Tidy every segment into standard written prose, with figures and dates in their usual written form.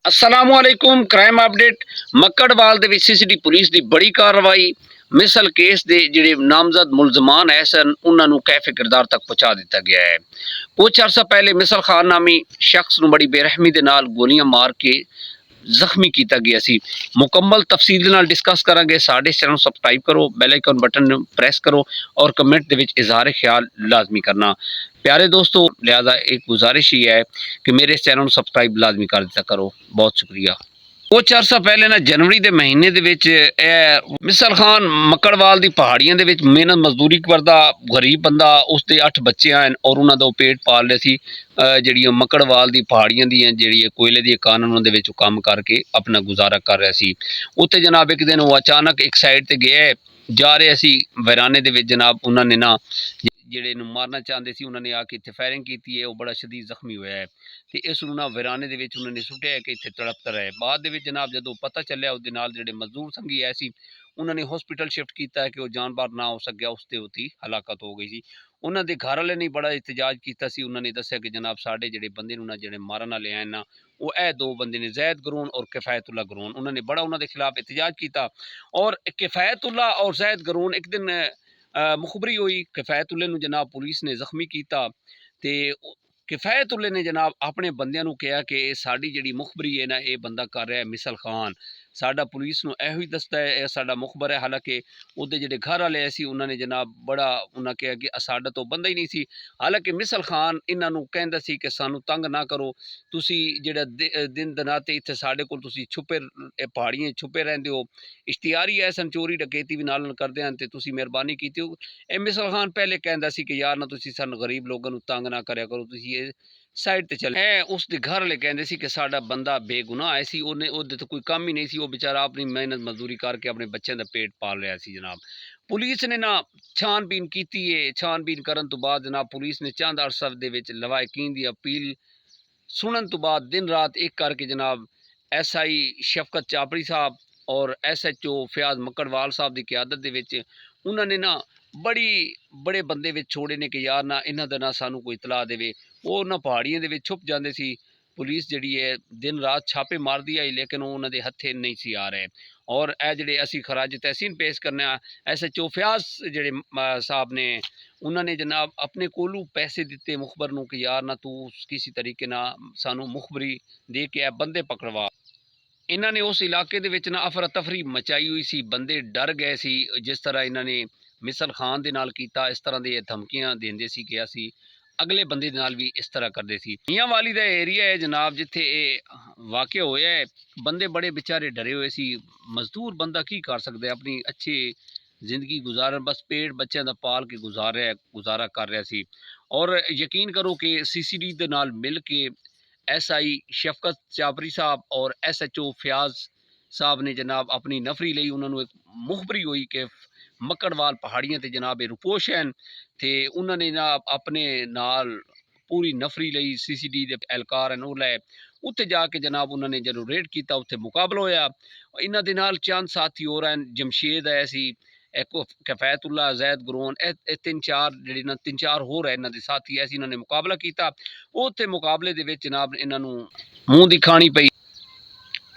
असलामुअलैकुम crime update मक्कड़वाल दे विच CCT police की बड़ी कार्रवाई मिसल केस के जिहड़े नामजद मुलजमान है सन उन्होंने कैफे किरदार तक पहुँचा दिता गया है। कुछ अरसा पहले मिसल खान नामी शख्स नूं बड़ी बेरहमी दे नाल गोलियां मार के जख्मी किया गया सी। मुकम्मल तफसील दे नाल डिस्कस करांगे। साडे चैनल सबसक्राइब करो, बैल आइकन बटन प्रेस करो और कमेंट दे विच इजहार ख्याल लाजमी करना। प्यारे दोस्तों, लिहाजा एक गुजारिश ही है कि मेरे इस चैनल सबसक्राइब लाजमी कर दिया करो। बहुत शुक्रिया। कुछ अरसा पहले ना जनवरी के महीने दे विच मिसल खान मक्कड़वाल की पहाड़ियों के विच मेहनत मजदूरी करता गरीब बंदा, उसके 8 बच्चे हैं और उन्होंने वो पेट पाल रहे सी। ਜਿਹੜੀਆਂ मक्कड़वाल की पहाड़ियां दी ਜਿਹੜੀ कोयले की कानून ਦੇ ਵਿੱਚ ਕੰਮ करके अपना गुजारा कर रहा सी। उत्ते जनाब एक दिन वो अचानक एक साइड ते गया जा रहे सी वैराने दे विच जनाब उन्होंने ना ਜਿਹੜੇ ਨੂੰ ਮਾਰਨਾ ਚਾਹੁੰਦੇ ਸੀ ਉਹਨਾਂ ਨੇ ਆ ਕੇ ਇੱਥੇ ਫਾਇਰਿੰਗ ਕੀਤੀ ਹੈ। ਉਹ ਬੜਾ ਸ਼ਦੀਦ ਜ਼ਖਮੀ ਹੋਇਆ ਹੈ ਤੇ ਇਸ ਨੂੰ ਨਾ ਵਿਰਾਨੇ ਦੇ ਵਿੱਚ ਉਹਨਾਂ ਨੇ ਸੁੱਟਿਆ ਕਿ ਇੱਥੇ ਤੜਪਤਾ ਰਹੇ। ਬਾਅਦ ਦੇ ਵਿੱਚ ਜਨਾਬ ਜਦੋਂ ਪਤਾ ਚੱਲਿਆ ਉਹਦੇ ਨਾਲ ਜਿਹੜੇ ਮਜ਼ਦੂਰ ਸੰਗੀ ਆਏ ਸੀ ਉਹਨਾਂ ਨੇ ਹਸਪੀਟਲ ਸ਼ਿਫਟ ਕੀਤਾ ਹੈ ਕਿ ਉਹ ਜਾਨਬਾਰ ਨਾ ਹੋ ਸਕਿਆ, ਉਸ ਤੇ ਉਹਦੀ ਹਲਾਕਤ ਹੋ ਗਈ ਸੀ। ਉਹਨਾਂ ਦੇ ਘਰ ਵਾਲੇ ਨੇ ਬੜਾ ਇhtਜਾਜ ਕੀਤਾ ਸੀ। ਉਹਨਾਂ ਨੇ ਦੱਸਿਆ ਕਿ ਜਨਾਬ ਸਾਡੇ ਜਿਹੜੇ ਬੰਦੇ ਨੂੰ ਨਾ ਜਿਹੜੇ ਮਾਰਨ ਵਾਲੇ ਆਏ ਨਾ ਉਹ ਇਹ 2 ਬੰਦੇ ਨੇ, ਜ਼ੈਦ ਗਰੂਨ और किफ़ायतुल्ला गरून। उन्होंने बड़ा उन्होंने खिलाफ एहतजाज किया और किफ़ायतुल्ला और जैद गरून एक दिन मुखबरी हुई। किफ़ायतुल्ले नूं जनाब पुलिस ने जख्मी किया तो किफ़ायतुल्ले ने जनाब अपने बंदियां नूं कहा कि साडी जिहड़ी मुखबरी है ना ये बंदा कर रहा है मिसल खान, साडा पुलिस नूं इहो ही दसदा है साडा मुखबर है। हालांकि उहदे जिहड़े घर वाले सी उन्होंने जनाब बड़ा उन्हें कहा कि साडा तो बंदा ही नहीं सी। हालांकि मिसल खान इन्हां नूं कहंदा सी कि सानूं तंग ना करो, तुसी जिहड़ा दिन दनाते इत्थे साडे कोल तुसी छुपे पहाड़ियां छुपे रहिंदे हो, इश्तिहारी है सन चोरी डकैती भी नाल करदे हन ते तुसी मेहरबानी कीती हो। ए मिसल खान पहले कहंदा सी कि यार ना तुसी सन गरीब लोगों नूं तंग ना करया करो, तुसी साइड ते चले। उसके घर वाले कहते सी कि साडा बंदा बेगुनाह है सी, उन्हें उहदे तो कोई काम ही नहीं सी, वो बेचारा अपनी मेहनत मजदूरी करके अपने बच्चों का पेट पाल रहा सी। जनाब पुलिस ने ना छानबीन की है। छानबीन करन तो बाद जनाब पुलिस ने चंद अरसा दे विच लवाहिकीन दी अपील सुनन तो बाद दिन रात एक करके जनाब SI शफकत चापड़ी साहब और SHO फयाज मक्कड़वाल साहब की क्यादत दे विच उन्होंने ना बड़ी बड़े बंदे विच छोड़े ने कि यार ना इन्हां दा ना सानू कोई इतला देवे। वो ना पहाड़ियों के छुप जाते सी। पुलिस जी है दिन रात छापे मारती आई लेकिन उन्होंने हथे नहीं सी आ रहे। और ए जड़े असी खराज तहसीन पेश करने SHO फयाज जड़े साहब ने उन्होंने जनाब अपने कोलू पैसे दिते मुखबर नूं कि यार ना तू किसी तरीके ना सानू मुखबरी दे के ए बंदे पकड़वा। इन्होंने उस इलाके दे विच ना अफरा तफरी मचाई हुई सी, बंदे डर गए सी। जिस तरह इन्होंने मिसल खान दे नाल कीता इस तरह दी धमकियां देंदे सी कि असी अगले बंदे नाल भी इस तरह करते सी। मियां वाली दा एरिया है जनाब जिथे वाक़या होया है। बंदे बड़े बेचारे डरे हुए सी। मजदूर बंदा की कर सकता है, अपनी अच्छी जिंदगी गुजारन बस पेट बच्चों का पाल के गुजारा कर रहा सी। और यकीन करो कि CCD दे नाल मिल के SI शफकत चापरी साहब और SHO फयाज साहब ने जनाब अपनी नफरी ली। उन्होंने एक मुखबरी हुई कि मक्कड़वाल पहाड़ियां ते जनाब रुपोश हैं ते उन्होंने ना अपने नाल पूरी नफरी ली CCD दे एहलकार हैं वो लै उत्थे जाके जनाब उन्होंने जो रेड किया उत्थे मुकाबला होया। इन्हां दे नाल चंद साथी होर हैं, जमशेद है सी, एक किफ़ायतुल्ला, जैद गरून, 3-4 जिहड़े ना 3-4 होर है इन्हां दे साथी ऐसे इन्होंने मुकाबला किया। उत्थे मुकाबले दे विच जनाब इन्हां नूं मूँह दी खानी पई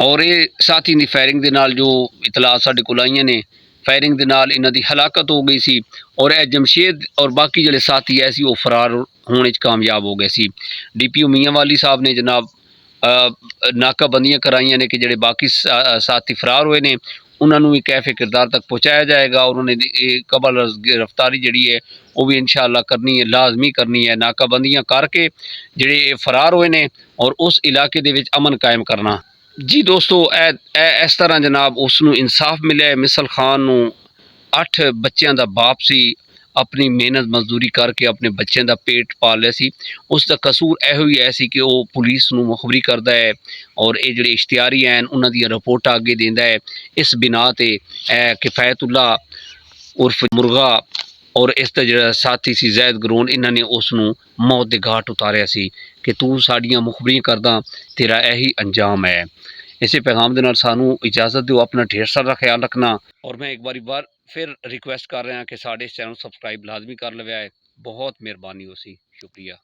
और ये साथी की फायरिंग के नाल जो इतला साढ़े कोल आईयां ने फायरिंग के नाल इन्हां दी हलाकत हो गई सी। और यह जमशेद और बाकी जिहड़े साथी है सी वो फरार होने कामयाब हो गए सी। DPO मियां वाली साहब ने जनाब नाकाबंदियां कराइयां ने कि जिहड़े बाकी साथी फरार हुए ने उन्होंने भी कैफे किरदार तक पहुँचाया जाएगा और उन्होंने कबल गिरफ्तारी जी है वो भी इंशाअल्लाह करनी है, लाजमी करनी है। नाकाबंदियां करके जिहड़े फरार हुए ने और उस इलाके दे विच अमन कायम करना। जी दोस्तों, इस तरह जनाब उसनूं इंसाफ मिले। मिसल खान नूं 8 बच्चों का बाप सी, अपनी मेहनत मजदूरी करके अपने बच्चों का पेट पाल रहा सी। उसका कसूर यहो ही है सी कि वह पुलिस नूं मुखबरी करता है और ये जिहड़े इश्तिहारी हैं उन्हां दी रिपोर्टां अगे देंदा है। इस बिना ते किफ़ायतुल्ला उर्फ मुर्गा और इसका जो साथी सी जैद गरून इन्होंने उसनूं मौत के घाट उतारिया सी कि तू साड़ियाँ मुखबरियां करदा, तेरा यही अंजाम है। इसे पैगाम के नाल सानू इजाज़त दो, अपना ढेर सारा ख्याल रखना। और मैं एक बार फिर रिक्वेस्ट कर रहा कि साढ़े इस चैनल सब्सक्राइब लाजमी कर लवे। बहुत मेहरबानी हो सी, शुक्रिया।